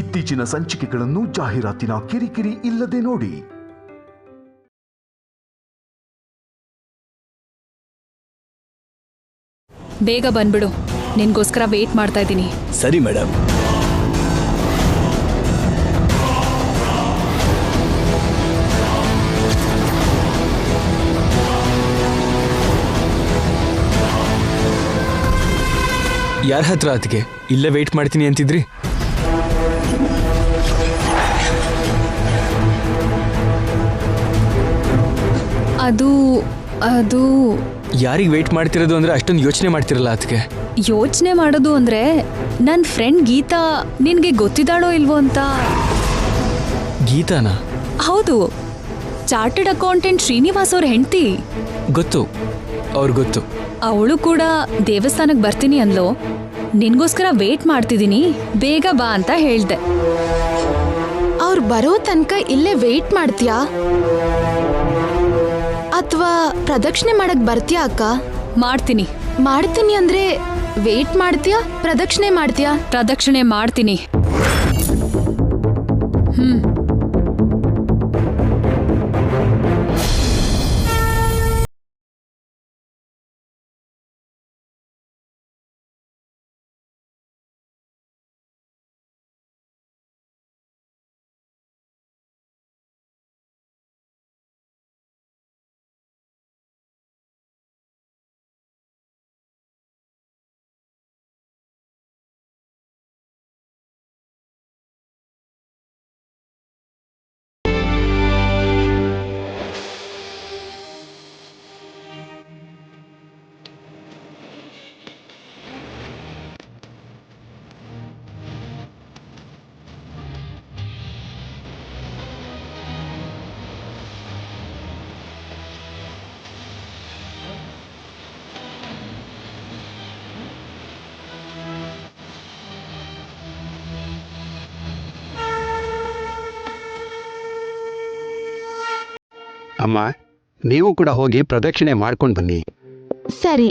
ಇತ್ತೀಚಿನ ಸಂಚಿಕೆಗಳನ್ನು ಜಾಹೀರಾತಿನ ಕಿರಿಕಿರಿ ಇಲ್ಲದೆ ನೋಡಿ. ಬೇಗ ಬಂದ್ಬಿಡು, ನಿನ್ಗೋಸ್ಕರ ವೇಟ್ ಮಾಡ್ತಾ ಇದ್ದೀನಿ. ಸರಿ ಮೇಡಮ್. ಯಾರ ಹತ್ರ ಅದಕ್ಕೆ ಇಲ್ಲೇ ವೇಟ್ ಮಾಡ್ತೀನಿ ಅಂತಿದ್ರಿ? ಅದು ಅದು ಯಾರಿಗೆ ವೇಟ್ ಮಾಡ್ತಿರೋದು ಅಂದ್ರೆ ಅಷ್ಟೊಂದು ಯೋಚನೆ ಮಾಡ್ತಿರಲ್ಲ ಅದಕ್ಕೆ. ಯೋಚನೆ ಮಾಡೋದು ಅಂದ್ರೆ ನನ್ನ ಫ್ರೆಂಡ್ ಗೀತಾ ನಿನ್ಗೆ ಗೊತ್ತಿದ್ದಾಳೋ ಇಲ್ವೋ ಅಂತ. ಗೀತಾನಾ? ಹೌದು, ಚಾರ್ಟರ್ಡ್ ಅಕೌಂಟೆಂಟ್ ಶ್ರೀನಿವಾಸ್ ಅವ್ರ ಹೆಂಡತಿ. ಗೊತ್ತು, ಅವ್ರು ಗೊತ್ತು. ಅವಳು ಕೂಡ ದೇವಸ್ಥಾನಕ್ಕೆ ಬರ್ತೀನಿ ಅಂದ್ಲೋ. ನಿನ್ಗೋಸ್ಕರ ವೇಟ್ ಮಾಡ್ತಿದ್ದೀನಿ, ಬೇಗ ಬಾ ಅಂತ ಹೇಳ್ದೆ. ಅವ್ರು ಬರೋ ತನಕ ಇಲ್ಲೇ ವೇಟ್ ಮಾಡ್ತೀಯಾ ಅಥವಾ ಪ್ರದಕ್ಷಿಣೆ ಮಾಡಕ್ ಬರ್ತೀಯಾ ಅಕ್ಕ? ಮಾಡ್ತೀನಿ. ಮಾಡ್ತೀನಿ ಅಂದ್ರೆ ವೇಟ್ ಮಾಡ್ತೀಯಾ ಪ್ರದಕ್ಷಿಣೆ ಮಾಡ್ತೀಯಾ? ಪ್ರದಕ್ಷಿಣೆ ಮಾಡ್ತೀನಿ. ಅಮ್ಮ, ನೀವು ಕೂಡ ಹೋಗಿ ಪ್ರದಕ್ಷಿಣೆ ಮಾಡ್ಕೊಂಡು ಬನ್ನಿ. ಸರಿ.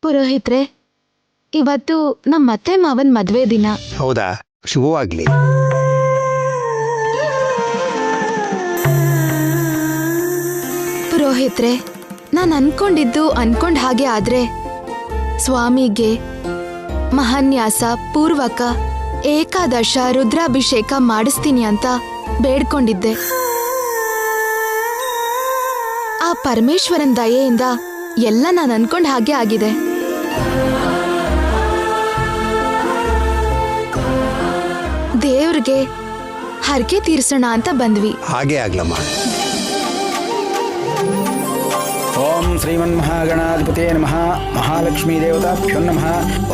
ಪುರೋಹಿತ್ರೆ, ಇವತ್ತು ನಮ್ಮ ಅತ್ತೆ ಮಾವನ್ ಮದ್ವೆ ದಿನ. ಹೌದಾ? ಶುಭವಾಗ್ಲಿ. ಪುರೋಹಿತ್ರೆ, ನಾನು ಅನ್ಕೊಂಡ್ ಹಾಗೆ ಆದ್ರೆ ಸ್ವಾಮಿಗೆ ಮಹಾನ್ಯಾಸ ಪೂರ್ವಕ ಏಕಾದಶ ರುದ್ರಾಭಿಷೇಕ ಮಾಡಿಸ್ತೀನಿ ಅಂತ ಬೇಡ್ಕೊಂಡಿದ್ದೆ. ಆ ಪರಮೇಶ್ವರನ್ ದಯೆಯಿಂದ ಎಲ್ಲ ನಾನು ಅನ್ಕೊಂಡ್ ಹಾಗೆ ಆಗಿದೆ. ದೇವ್ರಿಗೆ ಹರಕೆ ತೀರ್ಸೋಣ ಅಂತ ಬಂದ್ವಿ. ಹಾಗೆ ಆಗ್ಲಮ್ಮ. ಓಂ ಶ್ರೀಮನ್ಮಹಾಗಣಾಧಿಪತೇ ನಮಃ. ಮಹಾಲಕ್ಷ್ಮೀ ದೇವತಾಭ್ಯೋ ನಮಃ.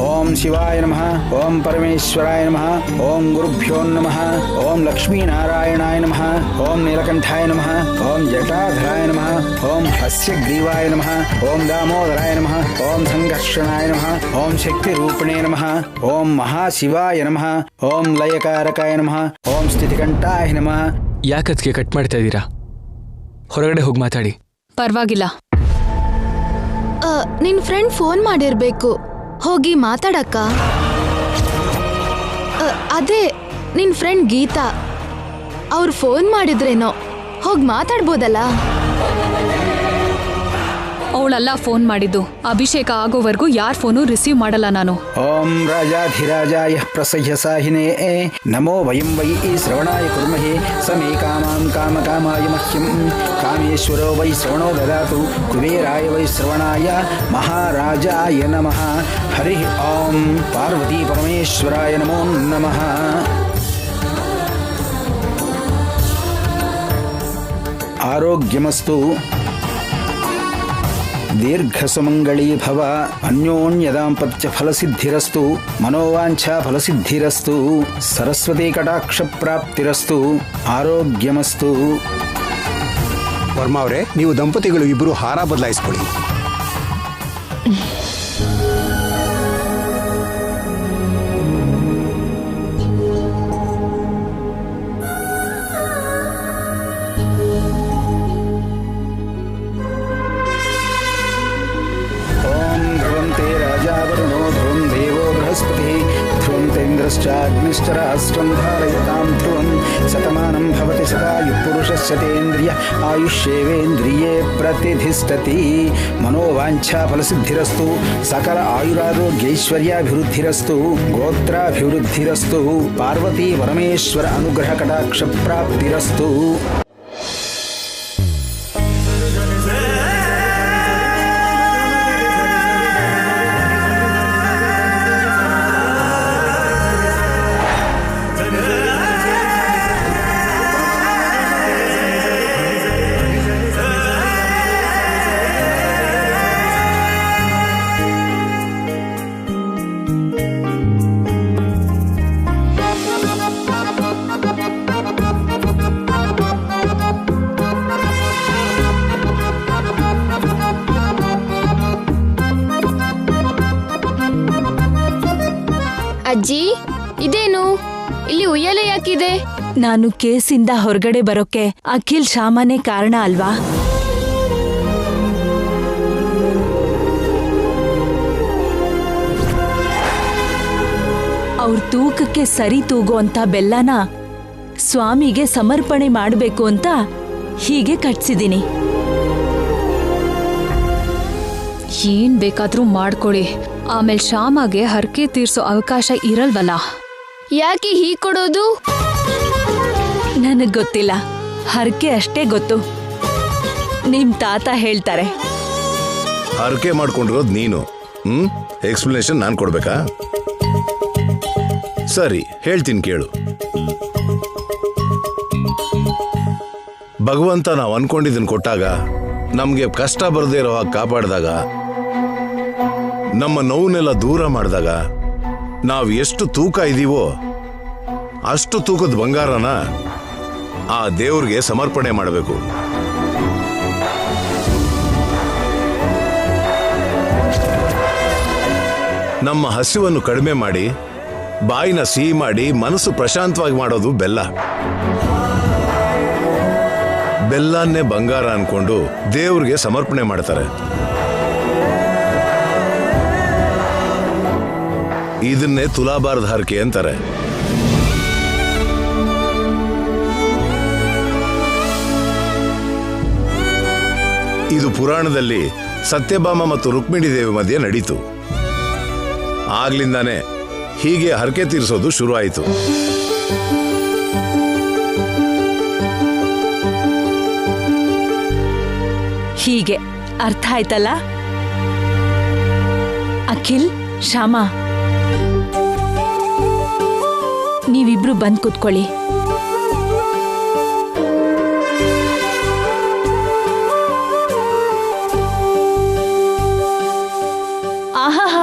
ಓಂ ಶಿವಾಯ ನಮಃ. ಓಂ ಪರಮೇಶ್ವರಾಯ ನಮಃ. ಓಂ ಗುರುಭ್ಯೋ ನಮಃ. ಓಂ ಲಕ್ಷ್ಮೀನಾರಾಯಣಾಯ ನಮಃ. ಓಂ ನೀಲಕಂಠಾಯ ನಮಃ. ಓಂ ಜಟಾಧರಾಯ ನಮಃ. ಓಂ ಹಸ್ಯಗ್ರೀವಾಯ ನಮಃ. ಓಂ ದಾಮೋದರಾಯ ನಮಃ. ಓಂ ಸಂಘರ್ಷಣಾಯ ನಮಃ. ಓಂ ಶಕ್ತಿರೂಪಿಣೇ ನಮಃ. ಓಂ ಮಹಾಶಿವಾಯ ನಮಃ. ಓಂ ಲಯಕಾರಕಾಯ ನಮಃ. ಓಂ ಸ್ಥಿತಿಕಂಠಾಯ ನಮಃ. ಯಾಕದ್ಕೆ ಕಟ್ ಮಾಡ್ತಾ ಇದ್ದೀರಾ? ಹೊರಗಡೆ ಹೋಗಿ ಮಾತಾಡಿ. ಪರವಾಗಿಲ್ಲ. ನಿನ್ ಫ್ರೆಂಡ್ ಫೋನ್ ಮಾಡಿರ್ಬೇಕು, ಹೋಗಿ ಮಾತಾಡಕ್ಕ. ಅದೇ ನಿನ್ ಫ್ರೆಂಡ್ ಗೀತಾ, ಅವ್ರು ಫೋನ್ ಮಾಡಿದ್ರೇನೋ, ಹೋಗಿ ಮಾತಾಡ್ಬೋದಲ್ಲ. ಅವಳಲ್ಲ ಫೋನ್ ಮಾಡಿದ್ದು. ಅಭಿಷೇಕ ಆಗೋವರೆಗೂ ಯಾರ್ ಫೋನು ರಿಸೀವ್ ಮಾಡಲ್ಲ ನಾನು. ಓಂ ರಾಜಾಧಿರಾಜಾಯ ಪ್ರಸಹ್ಯ ಸಾಹಿನೇ ನಮೋ ವಯಂ ವೈ ಶ್ರವಣಾಯ ಕುರ್ಮಹೇ ಸಮೇ ಕಾಮಾಂ ಕಾಮಕಾಮಾಯ ಮಹ್ಯಂ ಕಾಮೇಶ್ವರೋ ವೈ ಶ್ರವಣೋ ದದಾತು ಕುಬೇರಾಯ ವೈ ಶ್ರವಣಾಯ ಮಹಾರಾಜಾಯ ನಮಃ. ಹರಿ ಓಂ ಪಾರ್ವತಿ ಪರಮೇಶ್ವರಾಯ ನಮೋ ನಮಃ. ಆರೋಗ್ಯಮಸ್ತು ದೀರ್ಘಸುಮಂಗಳೀ ಭವ ಅನ್ಯೋನ್ಯದಾಂಪತ್ಯ ಫಲಸಿದ್ಧಿರಸ್ತು ಮನೋವಾಂಛಾ ಫಲಸಿದ್ಧಿರಸ್ತು ಸರಸ್ವತಿ ಕಟಾಕ್ಷ ಪ್ರಾಪ್ತಿರಸ್ತು ಆರೋಗ್ಯಮಸ್ತು. ವರ್ಮಾ ಅವರೇ, ನೀವು ದಂಪತಿಗಳು ಇಬ್ಬರು ಹಾರ ಬದಲಾಯಿಸ್ಕೊಳ್ಳಿ. ध्रुवं धारयतां ध्रुवं शतमानं भवति सदायुः पुरुषस्य तेन्द्रिय आयुष्येवेन्द्रिये प्रतिष्ठति. मनोवाञ्छा फलसिद्धिरस्तु सकल आयुरारोग्यैश्वर्याभिवृद्धिरस्तु गोत्राभिवृद्धिरस्तु पार्वती परमेश्वर अनुग्रह कटाक्ष प्राप्तिरस्तु. ಅಜ್ಜಿ, ಇದೇನು ಇಲ್ಲಿ ಉಯ್ಯಾಲೆ ಯಾಕಿದೆ? ನಾನು ಕೇಸಿಂದ ಹೊರಗಡೆ ಬರೋಕೆ ಅಖಿಲ್ ಶಾಮನೇ ಕಾರಣ ಅಲ್ವಾ? ಅವ್ರ ತೂಕಕ್ಕೆ ಸರಿ ತೂಗುವಂತ ಬೆಲ್ಲನ ಸ್ವಾಮಿಗೆ ಸಮರ್ಪಣೆ ಮಾಡಬೇಕು ಅಂತ ಹೀಗೆ ಕಟ್ಸಿದೀನಿ. ಏನ್ ಬೇಕಾದ್ರೂ ಮಾಡ್ಕೊಳ್ಳಿ, ಆಮೇಲೆ ಶ್ಯಾಮಗೆ ಹರಕೆ ತೀರ್ಸೋ ಅವಕಾಶ ಇರಲ್ವಲ್ಲ. ಯಾಕೆ ಹೀಗ್ ಕೊಡೋದು? ನನಗ್ ಗೊತ್ತಿಲ್ಲ, ಹರಕೆ ಅಷ್ಟೇ ಗೊತ್ತು. ನಿಮ್ ತಾತ ಹೇಳ್ತಾರೆ. ಹರಕೆ ಮಾಡ್ಕೊಂಡಿರೋದು ನೀನು. ಎಕ್ಸ್ಪ್ಲನೇಷನ್ ನಾನು ಕೊಡ್ಬೇಕಾ? ಸರಿ, ಹೇಳ್ತೀನಿ ಕೇಳು. ಭಗವಂತ ನಾವು ಅನ್ಕೊಂಡಿದ್ದನ್ ಕೊಟ್ಟಾಗ, ನಮ್ಗೆ ಕಷ್ಟ ಬರದೇ ಇರೋ ಹಾಗೆ ಕಾಪಾಡಿದಾಗ, ನಮ್ಮ ನೋವನ್ನೆಲ್ಲ ದೂರ ಮಾಡಿದಾಗ, ನಾವು ಎಷ್ಟು ತೂಕ ಇದೀವೋ ಅಷ್ಟು ತೂಕದ ಬಂಗಾರನ ಆ ದೇವ್ರಿಗೆ ಸಮರ್ಪಣೆ ಮಾಡಬೇಕು. ನಮ್ಮ ಹಸಿವನ್ನು ಕಡಿಮೆ ಮಾಡಿ, ಬಾಯಿನ ಸಿಹಿ ಮಾಡಿ, ಮನಸ್ಸು ಪ್ರಶಾಂತವಾಗಿ ಮಾಡೋದು ಬೆಲ್ಲ. ಬೆಲ್ಲನ್ನೇ ಬಂಗಾರ ಅನ್ಕೊಂಡು ದೇವ್ರಿಗೆ ಸಮರ್ಪಣೆ ಮಾಡ್ತಾರೆ. ಇದನ್ನೇ ತುಲಾಭಾರದ ಹರಕೆ ಅಂತಾರೆ. ಇದು ಪುರಾಣದಲ್ಲಿ ಸತ್ಯಭಾಮ ಮತ್ತು ರುಕ್ಮಿಣಿ ದೇವಿ ಮಧ್ಯೆ ನಡೀತು. ಆಗ್ಲಿಂದಾನೆ ಹೀಗೆ ಹರಕೆ ತೀರಿಸೋದು ಶುರು ಆಯಿತು. ಹೀಗೆ ಅರ್ಥ ಆಯ್ತಲ್ಲ? ಅಖಿಲ್, ಶ್ಯಾಮ, ನೀವಿಬ್ರು ಬಂದ್ ಕೂತ್ಕೊಳ್ಳಿ. ಆಹಾ,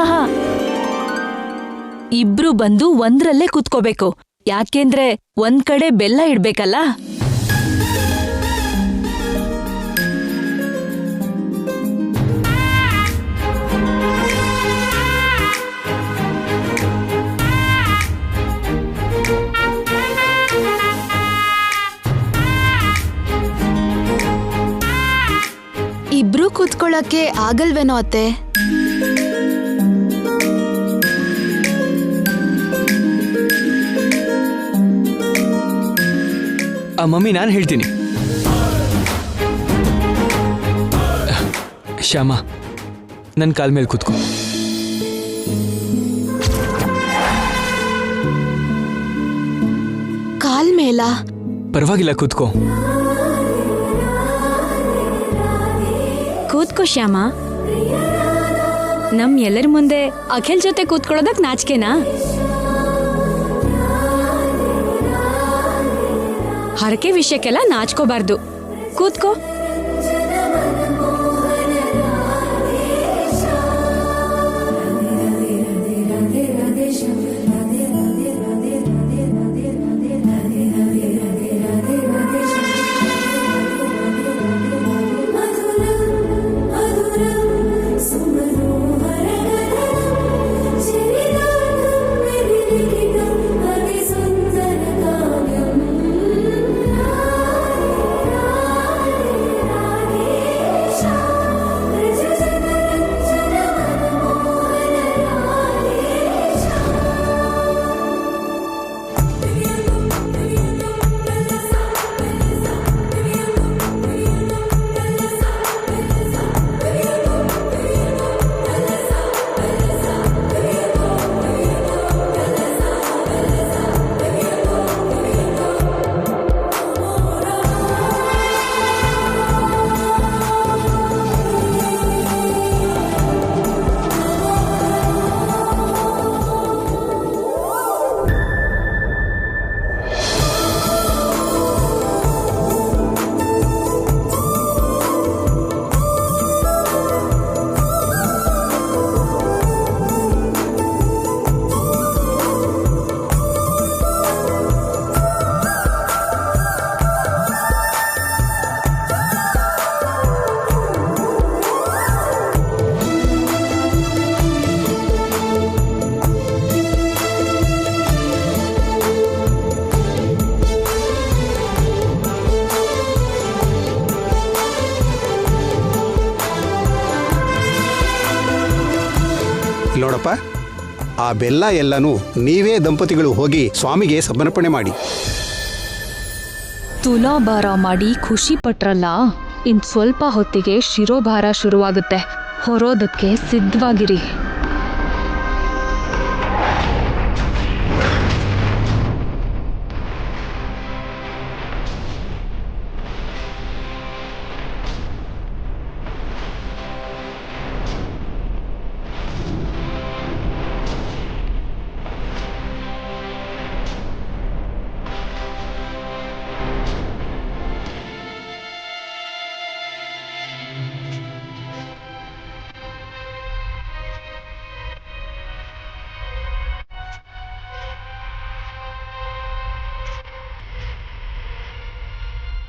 ಇಬ್ರು ಬಂದು ಒಂದ್ರಲ್ಲೇ ಕೂತ್ಕೋಬೇಕು. ಯಾಕೆಂದ್ರೆ ಒಂದ್ ಕಡೆ ಬೆಲ್ಲ ಇಡ್ಬೇಕಲ್ಲ. ಇಬ್ರು ಕೂತ್ಕೊಳ್ಳಕ್ಕೆ ಆಗಲ್ವೇನೋ ಅತ್ತೆ? ಮಮ್ಮಿ, ನಾನು ಹೇಳ್ತೀನಿ. ಶ್ಯಾಮ, ನನ್ನ ಕಾಲ್ ಮೇಲೆ ಕೂತ್ಕೋ. ಕಾಲ್ ಮೇಲ? ಪರವಾಗಿಲ್ಲ, ಕೂತ್ಕೋ. ಕೂತ್ಕೋ ಶ್ಯಾಮ. ನಮ್ ಎಲ್ಲರ ಮುಂದೆ ಅಖಿಲ್ ಜೊತೆ ಕೂತ್ಕೊಳ್ಳೋದಕ್ ನಾಚಿಕೆನಾ? ಹರಕೆ ವಿಷಯಕ್ಕೆಲ್ಲ ನಾಚ್ಕೋಬಾರ್ದು. ಕೂತ್ಕೋ. ನೋಡಪ್ಪ, ಆ ಬೆಲ್ಲ ಎಲ್ಲನೂ ನೀವೇ ದಂಪತಿಗಳು ಹೋಗಿ ಸ್ವಾಮಿಗೆ ಸಮರ್ಪಣೆ ಮಾಡಿ. ತುಲಾಭಾರ ಮಾಡಿ ಖುಷಿ ಪಟ್ರಲ್ಲ, ಇನ್ ಸ್ವಲ್ಪ ಹೊತ್ತಿಗೆ ಶಿರೋಭಾರ ಶುರುವಾಗುತ್ತೆ. ಹೊರೋದಕ್ಕೆ ಸಿದ್ಧವಾಗಿರಿ.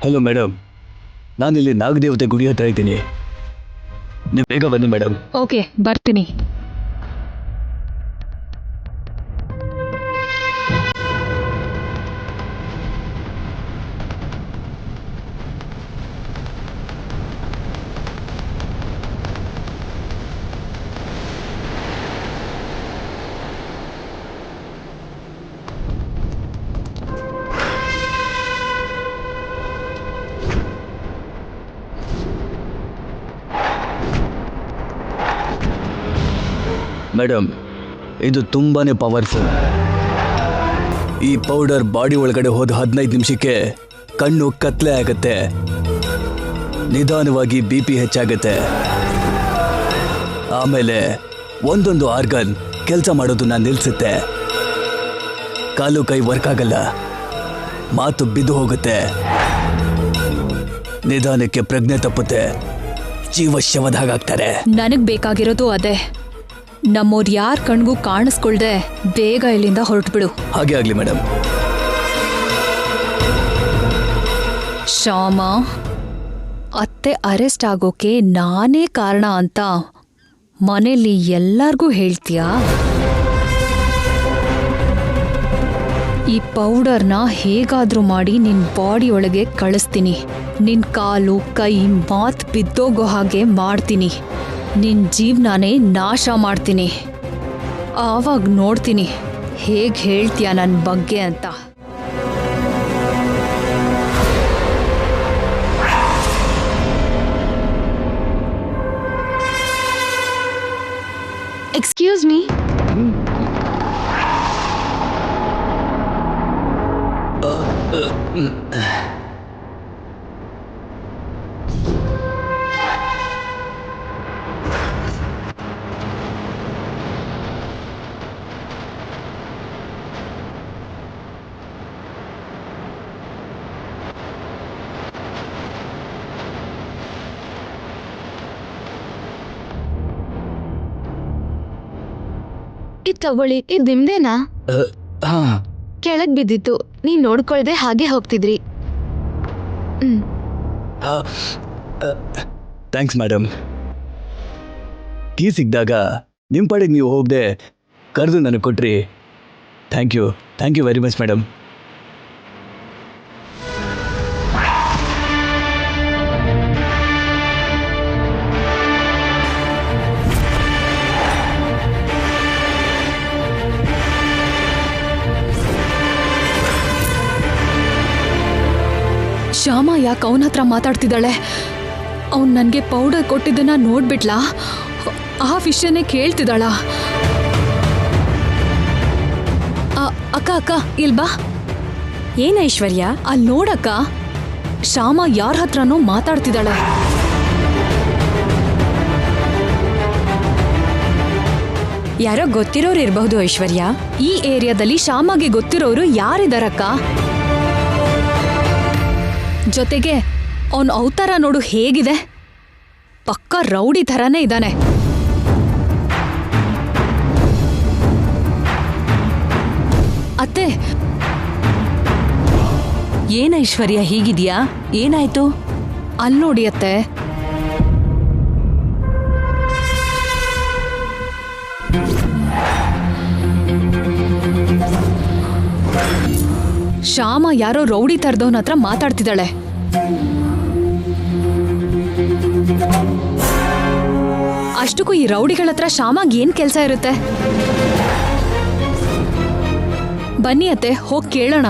ಹಲೋ ಮೇಡಮ್, ನಾನಿಲ್ಲಿ ನಾಗದೇವತೆ ಗುಡಿ ಹತ್ರ ಇದ್ದೀನಿ. ನೀವು ಬೇಗ ಬನ್ನಿ ಮೇಡಮ್. ಓಕೆ, ಬರ್ತೀನಿ. ಮೇಡಮ್, ಇದು ತುಂಬಾನೇ ಪವರ್ಫುಲ್. ಈ ಪೌಡರ್ ಬಾಡಿ ಒಳಗಡೆ ಹೋದ 15 ನಿಮಿಷಕ್ಕೆ ಕಣ್ಣು ಕತ್ಲೆ ಆಗುತ್ತೆ, ನಿಧಾನವಾಗಿ BP ಹೆಚ್ಚಾಗುತ್ತೆ, ಆಮೇಲೆ ಒಂದೊಂದು ಆರ್ಗನ್ ಕೆಲಸ ಮಾಡೋದನ್ನ ನಿಲ್ಲಿಸುತ್ತೆ, ಕಾಲು ಕೈ ವರ್ಕ್ ಆಗಲ್ಲ, ಮಾತು ಬಿದ್ದು ಹೋಗುತ್ತೆ, ನಿಧಾನಕ್ಕೆ ಪ್ರಜ್ಞೆ ತಪ್ಪುತ್ತೆ, ಜೀವಶವದ ಹಾಗಾಗ್ತಾರೆ. ನನಗ್ ಬೇಕಾಗಿರೋದು ಅದೇ. ನಮ್ಮೋರ್ ಯಾರ್ ಕಣ್ಗೂ ಕಾಣಿಸ್ಕೊಳ್ದೆ ಬೇಗ ಇಲ್ಲಿಂದ ಹೊರಟ್ಬಿಡು. ಹಾಗೆ ಆಗ್ಲಿ ಮೇಡಮ್. ಶ್ಯಾಮ, ಅತ್ತೆ ಅರೆಸ್ಟ್ ಆಗೋಕೆ ನಾನೇ ಕಾರಣ ಅಂತ ಮನೇಲಿ ಎಲ್ಲಾರ್ಗೂ ಹೇಳ್ತೀಯಾ? ಈ ಪೌಡರ್ನ ಹೇಗಾದ್ರೂ ಮಾಡಿ ನಿನ್ ಬಾಡಿ ಒಳಗೆ ಕಳಿಸ್ತೀನಿ. ನಿನ್ ಕಾಲು ಕೈ ಮಾತ್ ಬಿದ್ದೋಗೋ ಹಾಗೆ ಮಾಡ್ತೀನಿ. ನಿನ್ ಜೀವನಾನೇ ನಾಶ ಮಾಡ್ತೀನಿ. ಆವಾಗ ನೋಡ್ತೀನಿ ಹೇಗ್ ಹೇಳ್ತೀಯ ನನ್ನ ಬಗ್ಗೆ ಅಂತ. Excuse me. ಇದ್ ತಗೊಳ್ಳಿ, ಇದ್ ನಿಮ್ದೇನಾ? ಹಾ, ಕೆಳಗ್ ಬಿದ್ದಿತ್ತು, ನೀವ್ ನೋಡ್ಕೊಳ್ದೆ ಹಾಗೆ ಹೋಗ್ತಿದ್ರಿ. Thanks madam. ಕೀ ಸಿಕ್ಕಿದಾಗ ನಿಮ್ಮ ಪಾಡಿಗೆ ನೀವು ಹೋಗದೆ ಕರೆದು ನನಗೆ ಕೊಟ್ರಿ. Thank you very much madam. Shyama ಯಾಕೆ ಅವನ ಹತ್ರ ಮಾತಾಡ್ತಿದ್ದಾಳೆ? ಅವ್ನು ನನಗೆ ಪೌಡರ್ ಕೊಟ್ಟಿದ್ದನ್ನ ನೋಡ್ಬಿಟ್ಲಾ? ಆ ವಿಷಯನೇ ಕೇಳ್ತಿದ್ದಾಳ? ಅಕ್ಕ ಇಲ್ಬಾ. ಏನ ಐಶ್ವರ್ಯ? ಅಲ್ಲಿ ನೋಡಕ್ಕ, ಶ್ಯಾಮ ಯಾರ ಹತ್ರನೋ ಮಾತಾಡ್ತಿದ್ದಾಳೆ. ಯಾರೋ ಗೊತ್ತಿರೋರು ಇರಬಹುದು ಐಶ್ವರ್ಯ. ಈ ಏರಿಯಾದಲ್ಲಿ ಶ್ಯಾಮಗೆ ಗೊತ್ತಿರೋರು ಯಾರಿದಾರಕ್ಕ? ಜೊತೆಗೆ ಅವನ ಅವತಾರ ನೋಡು ಹೇಗಿದೆ, ಪಕ್ಕ ರೌಡಿ ಥರನೇ ಇದ್ದಾನೆ. ಅತ್ತೆ, ಏನ ಐಶ್ವರ್ಯ ಹೀಗಿದ್ಯಾ? ಏನಾಯ್ತು? ಅಲ್ಲಿ ನೋಡಿ ಅತ್ತೆ. ಶ್ಯಾಮ ಯಾರೋ ರೌಡಿ ಥರದವನ ಹತ್ರ ಮಾತಾಡ್ತಿದ್ದಾಳೆ. ಅಷ್ಟಕ್ಕೂ ಈ ರೌಡಿಗಳ ಹತ್ರ ಶ್ಯಾಮಾಗ್ ಏನ್ ಕೆಲಸ ಇರುತ್ತೆ? ಬನ್ನಿ ಅತ್ತೆ, ಹೋಗಿ ಕೇಳೋಣ.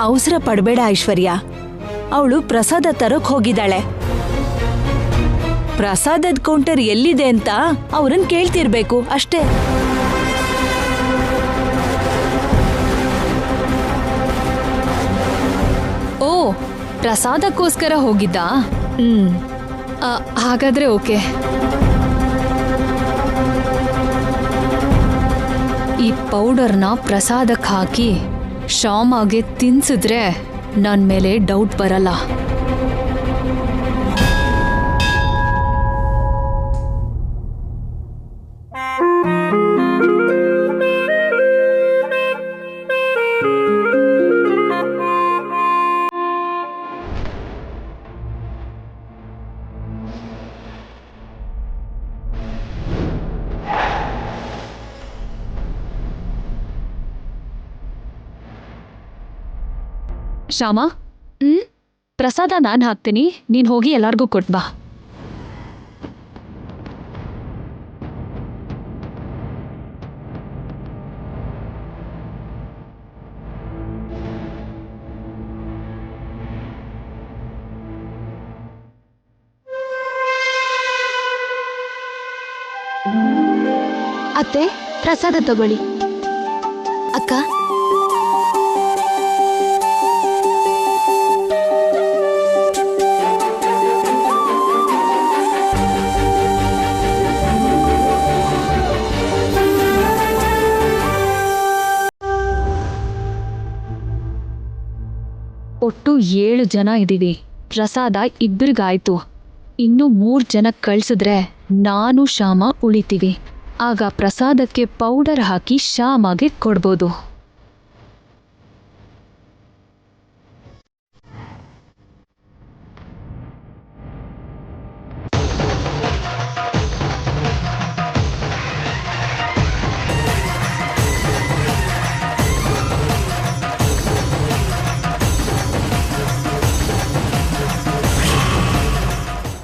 ಅವಸರ ಪಡಬೇಡ ಐಶ್ವರ್ಯ. ಅವಳು ಪ್ರಸಾದ ತರಕ್ ಹೋಗಿದ್ದಾಳೆ. ಪ್ರಸಾದದ ಕೌಂಟರ್ ಎಲ್ಲಿದೆ ಅಂತ ಅವ್ರನ್ನ ಕೇಳ್ತಿರ್ಬೇಕು ಅಷ್ಟೇ. ಓ, ಪ್ರಸಾದಕ್ಕೋಸ್ಕರ ಹೋಗಿದ್ದಾ? ಹಾಗಾದ್ರೆ ಓಕೆ. ಈ ಪೌಡರ್ನ ಪ್ರಸಾದಕ್ಕೆ ಹಾಕಿ ಶ್ಯಾಮಗೆ ತಿನ್ಸಿದ್ರೆ ನನ್ನ ಮೇಲೆ ಡೌಟ್ ಬರಲ್ಲ. ಶ್ಯಾಮ, ಪ್ರಸಾದ ನಾನು ಹಾಕ್ತೀನಿ, ನೀನು ಹೋಗಿ ಎಲ್ಲಾರ್ಗೂ ಕೊಟ್ಬಾ. ಅತ್ತೆ, ಪ್ರಸಾದ ತಗೊಳ್ಳಿ. ಅಕ್ಕ, ಒಟ್ಟು 7 ಜನ ಇದ್ದೀವಿ. ಪ್ರಸಾದ ಇಬ್ಬರಿಗಾಯ್ತು. ಇನ್ನು 3 ಜನಕ್ಕೆ ಕಳ್ಸಿದ್ರೆ ನಾನು ಶ್ಯಾಮ ಉಳಿತೀವಿ. ಆಗ ಪ್ರಸಾದಕ್ಕೆ ಪೌಡರ್ ಹಾಕಿ ಶ್ಯಾಮಗೆ ಕೊಡ್ಬೋದು.